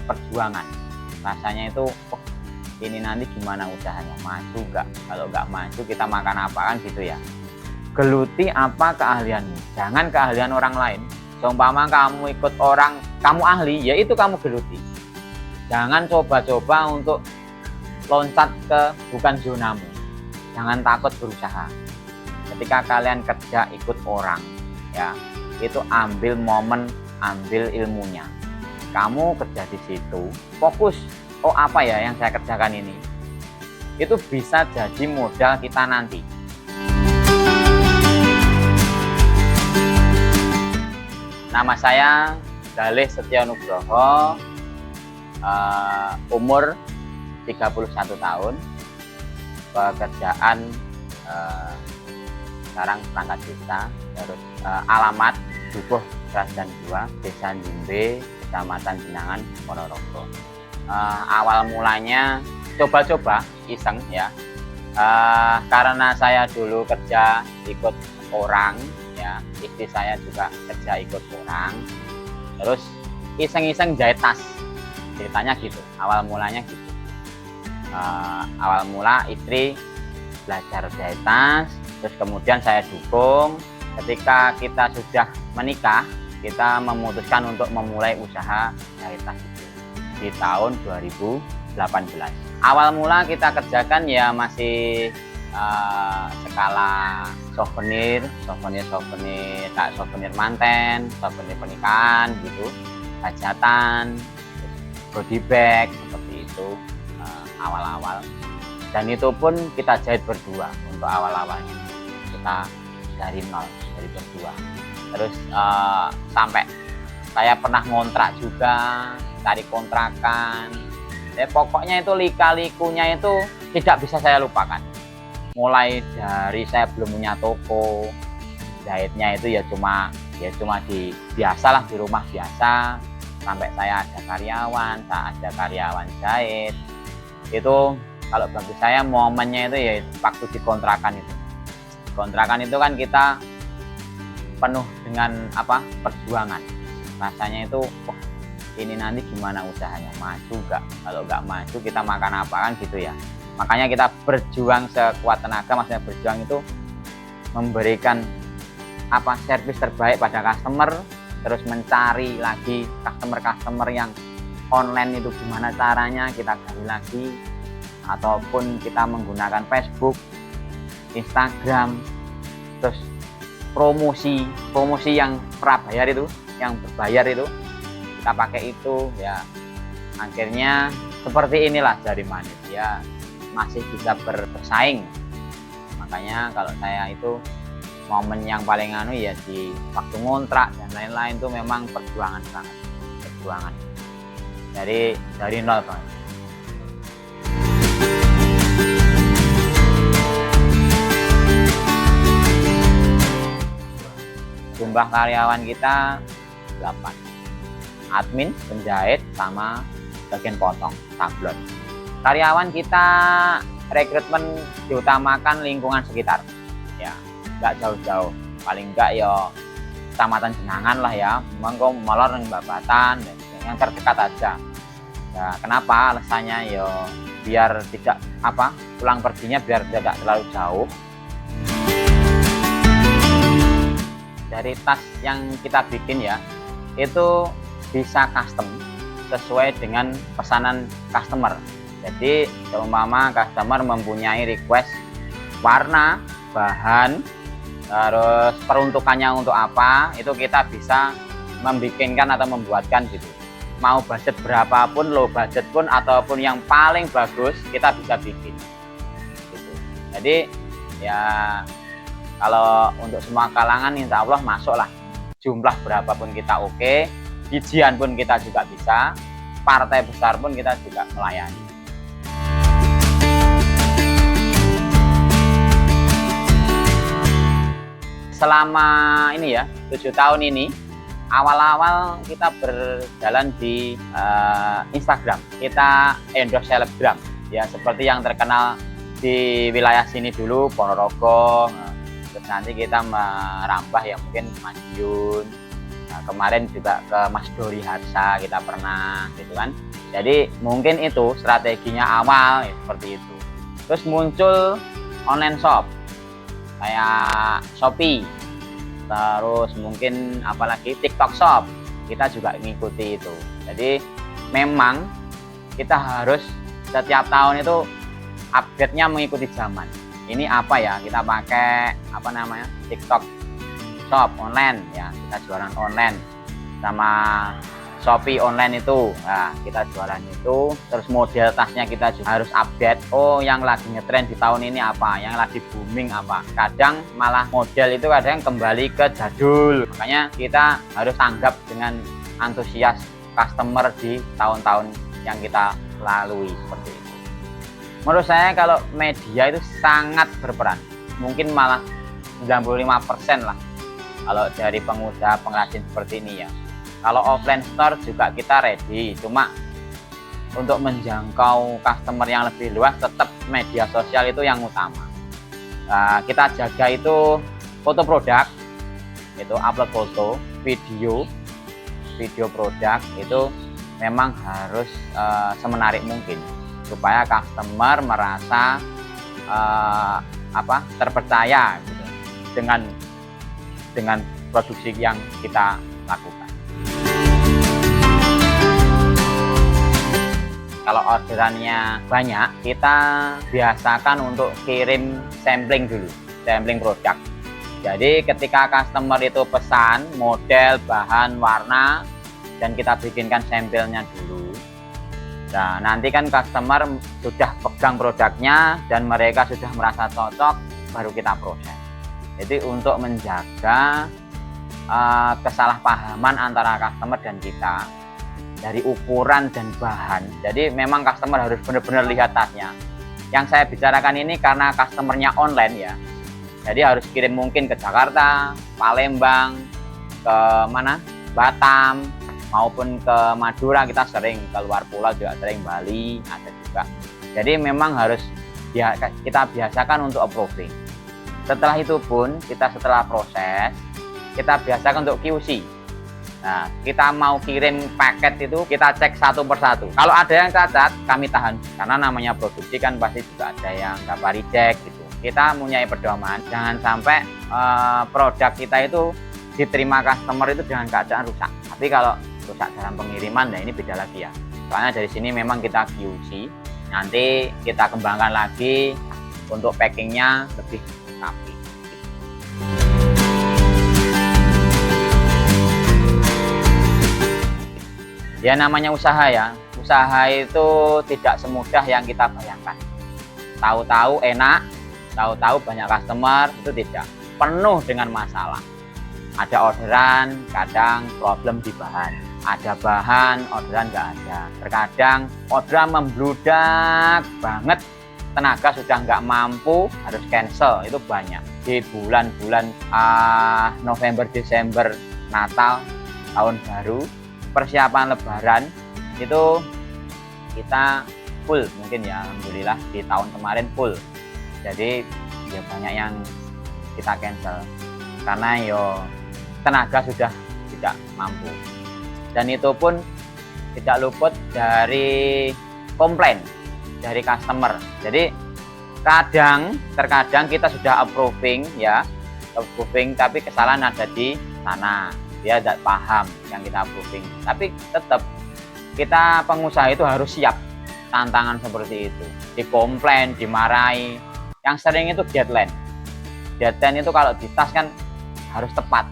perjuangan. Rasanya itu ini nanti gimana usahanya, maju nggak? Kalau nggak maju kita makan apa, kan gitu ya. Geluti apa keahlianmu, jangan keahlian orang lain. Seumpama kamu ikut orang, kamu ahli, ya itu kamu geluti. Jangan coba-coba untuk loncat ke bukan zonamu. Jangan takut berusaha. Ketika kalian kerja ikut orang, ya itu ambil momen, ambil ilmunya. Kamu kerja di situ, fokus. Oh, apa ya yang saya kerjakan ini? Itu bisa jadi modal kita nanti. Nama saya Galih Setyo Nugroho, umur 31 tahun, pekerjaan sekarang perangkat desa, terus alamat Dukuh Kerajaan 2, Desa Jimbe, Kecamatan Jenangan, Ponorogo. Awal mulanya coba-coba iseng ya, karena saya dulu kerja ikut orang ya, istri saya juga kerja ikut orang, terus iseng-iseng jahit tas, ceritanya gitu. Awal mulanya gitu, awal mula istri belajar jahit tas, terus kemudian saya dukung. Ketika kita sudah menikah, kita memutuskan untuk memulai usaha jahit tas itu di tahun 2018. Awal mula kita kerjakan ya masih skala souvenir kayak souvenir manten, souvenir pernikahan gitu, hajatan, body bag seperti itu awal-awal. Dan itu pun kita jahit berdua untuk awal-awalnya. Kita dari nol, dari berdua. Terus sampai saya pernah ngontrak juga, cari kontrakan. Ya, pokoknya itu lika-likunya itu tidak bisa saya lupakan. Mulai dari saya belum punya toko, jahitnya itu ya cuma di biasalah, di rumah biasa, sampai saya ada karyawan jahit. Itu kalau bagi saya momennya itu ya waktu di kontrakan itu. Kontrakan itu kan kita penuh dengan perjuangan. Rasanya itu ini nanti gimana usahanya, maju nggak? Kalau nggak maju kita makan apa, kan gitu ya. Makanya kita berjuang sekuat tenaga. Maksudnya berjuang itu memberikan servis terbaik pada customer, terus mencari lagi customer yang online itu gimana caranya kita gali lagi, ataupun kita menggunakan Facebook, Instagram, terus promosi yang prabayar itu, yang berbayar itu kita pakai itu ya. Akhirnya seperti inilah Jari Manis ya, masih bisa bersaing. Makanya kalau saya itu momen yang paling ya di waktu ngontrak dan lain-lain itu memang perjuangan banget, perjuangan dari nol banget. Jumlah karyawan kita 8, admin, penjahit, sama bagian potong, sablon. Karyawan kita rekrutmen diutamakan lingkungan sekitar ya, nggak jauh-jauh, paling nggak ya Kecamatan Jenangan lah ya, mengko molor yang Babatan, yang terdekat aja ya. Kenapa alasannya ya biar tidak pulang perginya biar tidak terlalu jauh. Dari tas yang kita bikin ya, itu bisa custom sesuai dengan pesanan customer. Jadi seumpama customer mempunyai request warna, bahan, terus peruntukannya untuk apa, itu kita bisa membikinkan atau membuatkan gitu. Mau budget berapapun, low budget pun, ataupun yang paling bagus kita bisa bikin gitu. Jadi ya kalau untuk semua kalangan insya Allah masuk lah. Jumlah berapapun kita oke, bijian pun kita juga bisa, partai besar pun kita juga melayani. Selama ini ya 7 tahun ini, awal-awal kita berjalan di Instagram, kita endorse selebgram ya, seperti yang terkenal di wilayah sini dulu, Ponorogo. Terus nanti kita merambah ya mungkin Madiun, kemarin juga ke Mas Dori Harsa kita pernah gitu kan. Jadi mungkin itu strateginya awal ya, seperti itu. Terus muncul online shop kayak Shopee, terus mungkin apalagi TikTok Shop, kita juga mengikuti itu. Jadi memang kita harus setiap tahun itu update-nya mengikuti zaman. Ini apa ya, kita pakai apa namanya, TikTok Shop online ya, kita jualan online, sama Shopee online itu, nah kita jualan itu. Terus model tasnya kita juga harus update. Oh, yang lagi ngetren di tahun ini apa, yang lagi booming apa. Kadang malah model itu kadang kembali ke jadul, makanya kita harus tanggap dengan antusias customer di tahun-tahun yang kita lalui seperti itu. Menurut saya kalau media itu sangat berperan, mungkin malah 95% lah kalau dari pengusaha pengrajin seperti ini ya. Kalau offline store juga kita ready, cuma untuk menjangkau customer yang lebih luas tetap media sosial itu yang utama. Nah, kita jaga itu foto produk, itu upload foto, video produk itu memang harus semenarik mungkin supaya customer merasa terpercaya gitu dengan produksi yang kita lakukan. Kalau orderannya banyak, kita biasakan untuk kirim sampling dulu, sampling produk. Jadi ketika customer itu pesan model, bahan, warna, dan kita bikinkan sampelnya dulu. Nah, nanti kan customer sudah pegang produknya dan mereka sudah merasa cocok, baru kita proses. Jadi untuk menjaga kesalahpahaman antara customer dan kita dari ukuran dan bahan. Jadi memang customer harus benar-benar lihat tasnya. Yang saya bicarakan ini karena customernya online ya. Jadi harus kirim mungkin ke Jakarta, Palembang, ke mana? Batam, maupun ke Madura. Kita sering keluar pulau juga sering, Bali ada juga. Jadi memang harus ya, kita biasakan untuk approving. Setelah itu pun setelah proses, kita biasakan untuk QC. Nah, kita mau kirim paket itu kita cek satu persatu. Kalau ada yang cacat, kami tahan. Karena namanya produksi kan pasti juga ada yang nggak reject gitu. Kita mempunyai pedoman, jangan sampai produk kita itu diterima customer itu dengan keadaan rusak. Tapi kalau rusak dalam pengiriman, nah ini beda lagi ya. Soalnya dari sini memang kita QC, nanti kita kembangkan lagi untuk packingnya lebih rapi. Ya namanya usaha ya, usaha itu tidak semudah yang kita bayangkan. Tahu-tahu enak, tahu-tahu banyak customer, itu tidak. Penuh dengan masalah. Ada orderan, kadang problem di bahan. Ada bahan, orderan nggak ada. Terkadang orderan membludak banget, tenaga sudah nggak mampu, harus cancel, itu banyak. Di bulan-bulan November, Desember, Natal, Tahun Baru, persiapan Lebaran itu kita full mungkin ya, alhamdulillah di tahun kemarin full. Jadi ya banyak yang kita cancel karena yo tenaga sudah tidak mampu, dan itu pun tidak luput dari komplain dari customer. Jadi terkadang kita sudah approving tapi kesalahan ada di sana, dia tidak paham yang kita approving. Tapi tetap kita pengusaha itu harus siap tantangan seperti itu, dikomplain, dimarahi. Yang sering itu deadline itu kalau di tas kan harus tepat.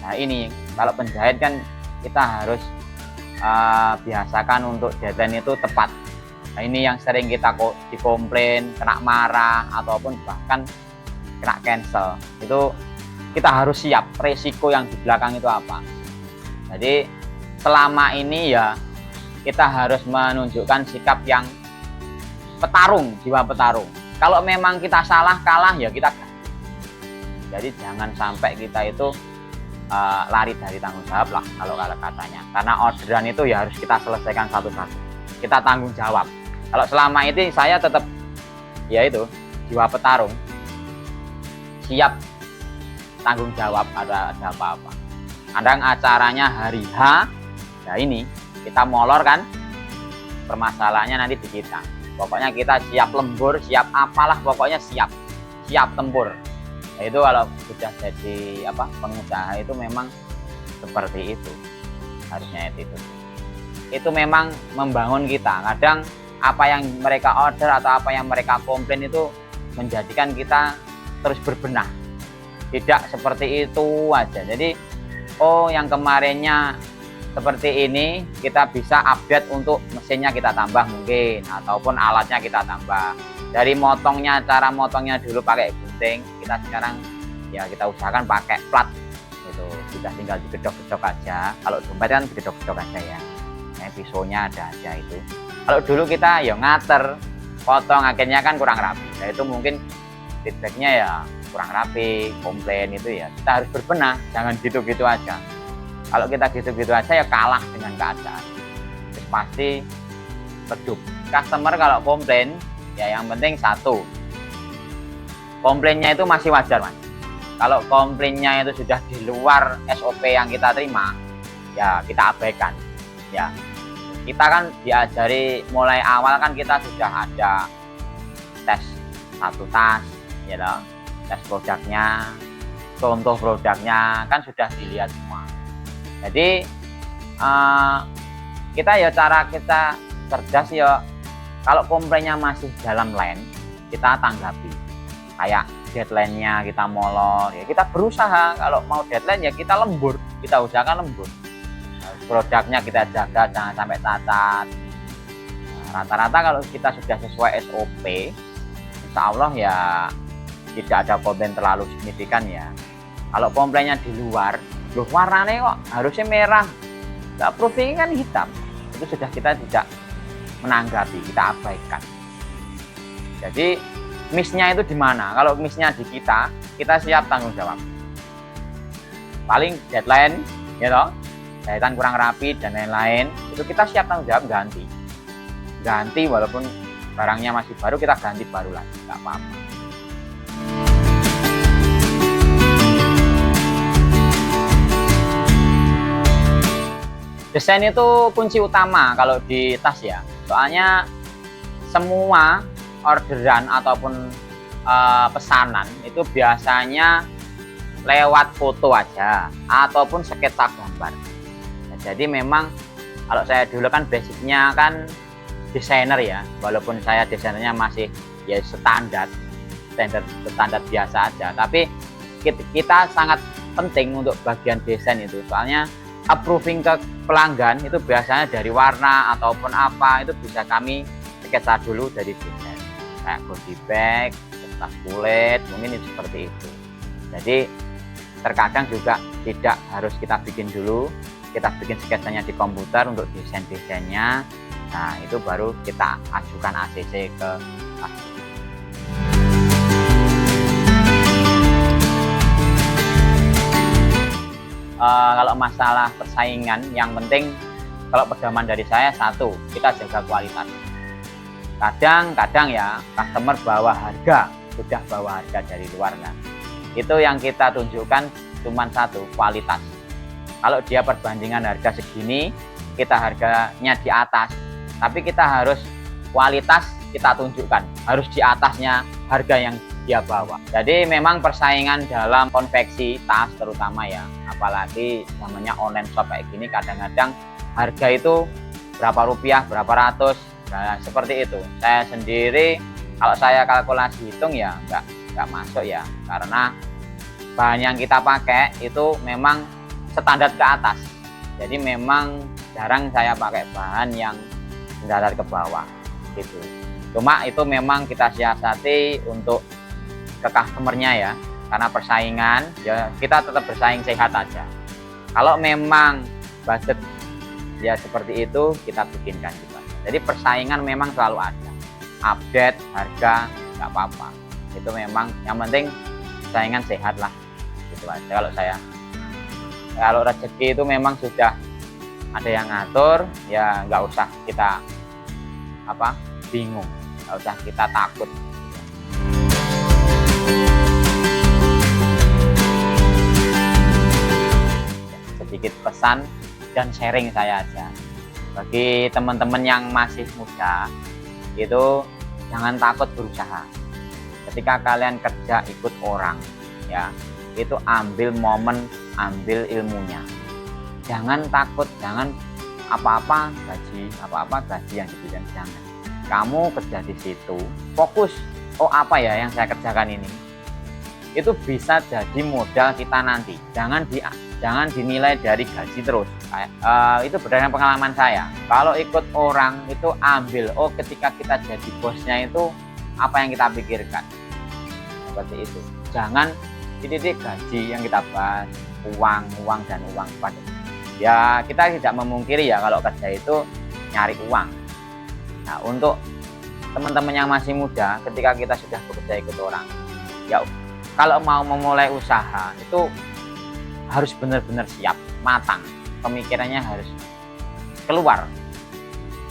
Nah ini kalau penjahit kan kita harus biasakan untuk deadline itu tepat. Nah ini yang sering kita dikomplain, kena marah, ataupun bahkan kena cancel. Itu kita harus siap resiko yang di belakang itu apa. Jadi selama ini ya kita harus menunjukkan sikap yang petarung, jiwa petarung. Kalau memang kita salah, kalah ya kita ganti. Jadi jangan sampai kita itu lari dari tanggung jawab lah kalau katanya. Karena orderan itu ya harus kita selesaikan satu-satu. Kita tanggung jawab. Kalau selama ini saya tetap ya itu jiwa petarung, siap tanggung jawab ada apa-apa. Kadang acaranya hari H, ya ini kita molor kan, permasalahannya nanti di kita. Pokoknya kita siap lembur, siap apalah, pokoknya siap tempur. Nah, itu kalau sudah jadi pengusaha itu memang seperti itu harusnya. Itu memang membangun kita. Kadang apa yang mereka order atau apa yang mereka komplain itu menjadikan kita terus berbenah. Tidak seperti itu aja. Jadi yang kemarinnya seperti ini, kita bisa update untuk mesinnya kita tambah mungkin, ataupun alatnya kita tambah. Dari motongnya, cara motongnya dulu pakai gunting, kita sekarang ya kita usahakan pakai plat. Itu sudah tinggal digedok-gedok aja. Kalau dompet kan digedok-gedok aja ya. Pisaunya ada aja itu. Kalau dulu kita ya ngater, potong akhirnya kan kurang rapi. Nah itu mungkin feedbacknya ya kurang rapi, komplain itu ya. Kita harus berbenah, jangan gitu-gitu aja. Kalau kita gitu-gitu aja ya kalah dengan keadaan. Terus pasti redup. Customer kalau komplain ya yang penting satu, komplainnya itu masih wajar Mas. Kalau komplainnya itu sudah di luar SOP yang kita terima, ya kita abaikan. Ya, kita kan diajari mulai awal kan kita sudah ada tes satu tas, ya loh. Tes produknya, contoh produknya kan sudah dilihat semua. Jadi kita ya cara kita cerdas ya, kalau komplainnya masih dalam line kita tanggapi. Kayak deadline-nya kita molor ya, kita berusaha. Kalau mau deadline ya kita lembur, kita usahakan lembur. Produknya kita jaga jangan sampai cacat. Rata-rata kalau kita sudah sesuai SOP, insya Allah ya tidak ada komplain terlalu signifikan ya. Kalau komplainnya di luar, loh warnanya kok harusnya merah, nggak proofing kan hitam, itu sudah kita tidak menanggapi, kita abaikan. Jadi miss-nya itu di mana? Kalau miss-nya di kita siap tanggung jawab. Paling deadline, ya toh, jahitan kurang rapi dan lain-lain, itu kita siap tanggung jawab, ganti walaupun barangnya masih baru, kita ganti baru lagi, nggak apa-apa. Desain itu kunci utama kalau di tas ya, soalnya semua orderan ataupun pesanan itu biasanya lewat foto aja ataupun sketsa gambar. Nah, jadi memang kalau saya dulu kan basicnya kan desainer ya, walaupun saya desainernya masih ya standar biasa aja, tapi kita sangat penting untuk bagian desain itu, soalnya approving ke pelanggan itu biasanya dari warna ataupun apa, itu bisa kami sketsa dulu dari desain kayak body bag, tas kulit, mungkin itu seperti itu. Jadi terkadang juga tidak harus kita bikin dulu, kita bikin sketsanya di komputer untuk desainnya. Nah itu baru kita ajukan ACC ke customer. Kalau masalah persaingan, yang penting kalau pedoman dari saya satu, kita jaga kualitas. Kadang ya customer bawa harga, sudah bawa harga dari luar kan. Itu yang kita tunjukkan cuma satu, kualitas. Kalau dia perbandingan harga segini, kita harganya di atas, tapi kita harus kualitas kita tunjukkan, harus di atasnya harga yang dia bawa. Jadi memang persaingan dalam konveksi tas terutama ya, apalagi namanya online shop kayak gini, kadang-kadang harga itu berapa rupiah, berapa ratus, nah seperti itu. Saya sendiri kalau saya kalkulasi hitung ya nggak masuk ya, karena bahan yang kita pakai itu memang standar ke atas. Jadi memang jarang saya pakai bahan yang standar ke bawah gitu. Cuma itu memang kita siasati untuk ke customernya ya, karena persaingan ya kita tetap bersaing sehat aja. Kalau memang budget ya seperti itu, kita bikinkan juga. Jadi persaingan memang selalu ada, update harga nggak apa-apa, itu memang yang penting persaingan sehat lah, gitu aja kalau saya. Kalau rezeki itu memang sudah ada yang ngatur ya, nggak usah kita bingung, nggak usah kita takut. sedikit pesan dan sharing saya aja. Bagi teman-teman yang masih muda, itu jangan takut berusaha. Ketika kalian kerja ikut orang, ya, itu ambil momen, ambil ilmunya. Jangan takut, jangan apa-apa gaji yang diberikan, jangan. Kamu kerja di situ, fokus, oh apa ya yang saya kerjakan ini, itu bisa jadi modal kita nanti. Jangan dinilai dari gaji terus. Itu berdasarkan pengalaman saya. Kalau ikut orang itu ambil, oh ketika kita jadi bosnya itu apa yang kita pikirkan, seperti itu. Jangan titik gaji yang kita bahas, uang dan uang pada. Ya kita tidak memungkiri ya kalau kerja itu nyari uang. Nah untuk teman-teman yang masih muda, ketika kita sudah bekerja ikut orang, ya kalau mau memulai usaha itu harus benar-benar siap, matang, pemikirannya harus keluar.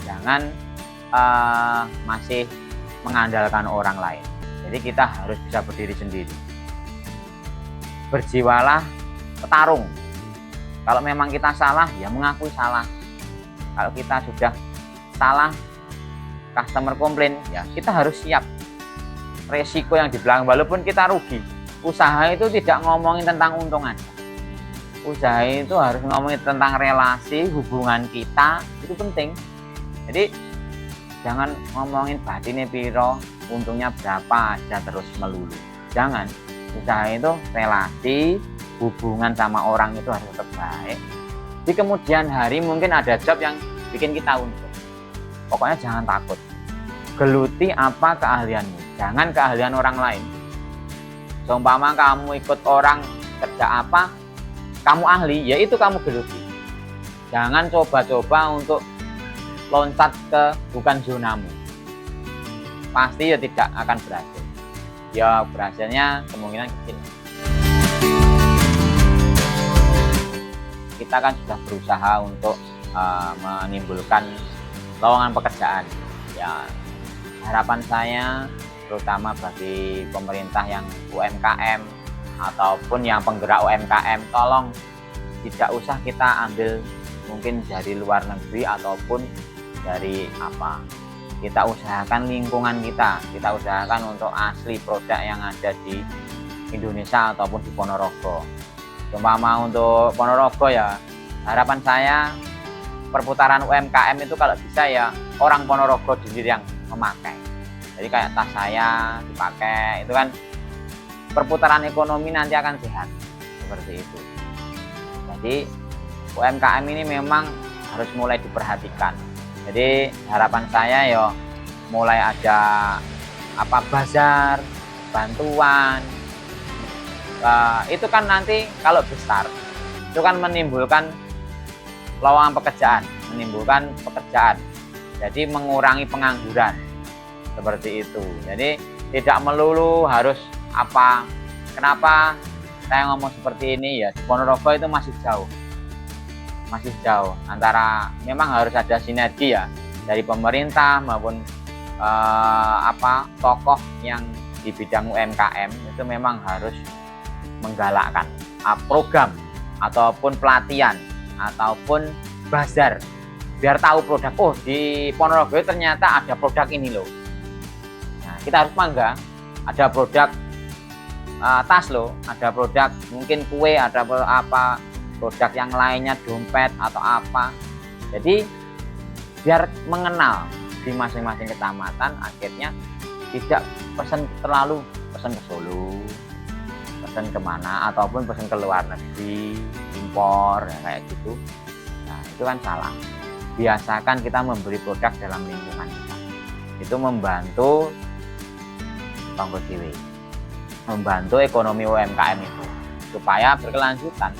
Jangan masih mengandalkan orang lain. Jadi kita harus bisa berdiri sendiri. Berjiwalah petarung. Kalau memang kita salah, ya mengakui salah. Kalau kita sudah salah, customer komplain, ya kita harus siap resiko yang di belakang. Walaupun kita rugi, usaha itu tidak ngomongin tentang untung aja. Usaha itu harus ngomongin tentang relasi, hubungan kita, itu penting. Jadi jangan ngomongin batinnya piro, untungnya berapa aja terus melulu. Jangan. Usaha itu relasi, hubungan sama orang itu harus tetap baik. Di kemudian hari mungkin ada job yang bikin kita untung. Pokoknya jangan takut. Geluti apa keahlianmu, jangan keahlian orang lain. Seumpama kamu ikut orang kerja apa, kamu ahli, ya itu kamu geluti. Jangan coba-coba untuk loncat ke bukan zonamu. Pasti ya tidak akan berhasil. Ya berhasilnya kemungkinan kecil. Kita kan sudah berusaha untuk menimbulkan lowongan pekerjaan. Ya harapan saya terutama bagi pemerintah yang UMKM ataupun yang penggerak UMKM, tolong tidak usah kita ambil mungkin dari luar negeri ataupun dari apa. Kita usahakan lingkungan kita usahakan untuk asli produk yang ada di Indonesia ataupun di Ponorogo. Umpama untuk Ponorogo ya, harapan saya perputaran UMKM itu kalau bisa ya orang Ponorogo sendiri yang memakai. Jadi kayak tas saya dipakai, itu kan perputaran ekonomi nanti akan sehat, seperti itu. Jadi UMKM ini memang harus mulai diperhatikan. Jadi harapan saya ya mulai ada bazar, bantuan. Itu kan nanti kalau besar itu kan menimbulkan lowongan pekerjaan, menimbulkan pekerjaan. Jadi mengurangi pengangguran. Seperti itu. Jadi tidak melulu harus apa. Kenapa saya ngomong seperti ini ya, di Ponorogo itu masih jauh antara, memang harus ada sinergi ya dari pemerintah maupun tokoh yang di bidang UMKM itu memang harus menggalakkan program ataupun pelatihan ataupun bazar biar tahu produk, oh di Ponorogo ternyata ada produk ini loh. Nah kita harus bangga, ada produk tas loh, ada produk mungkin kue, ada produk yang lainnya, dompet atau apa. Jadi biar mengenal di masing-masing kecamatan, akhirnya tidak pesan ke Solo, pesan kemana ataupun pesan ke luar negeri, impor ya, kayak gitu. Nah itu kan salah. Biasakan kita membeli produk dalam lingkungan kita, itu membantu tonggo dewe, membantu ekonomi UMKM itu supaya berkelanjutan.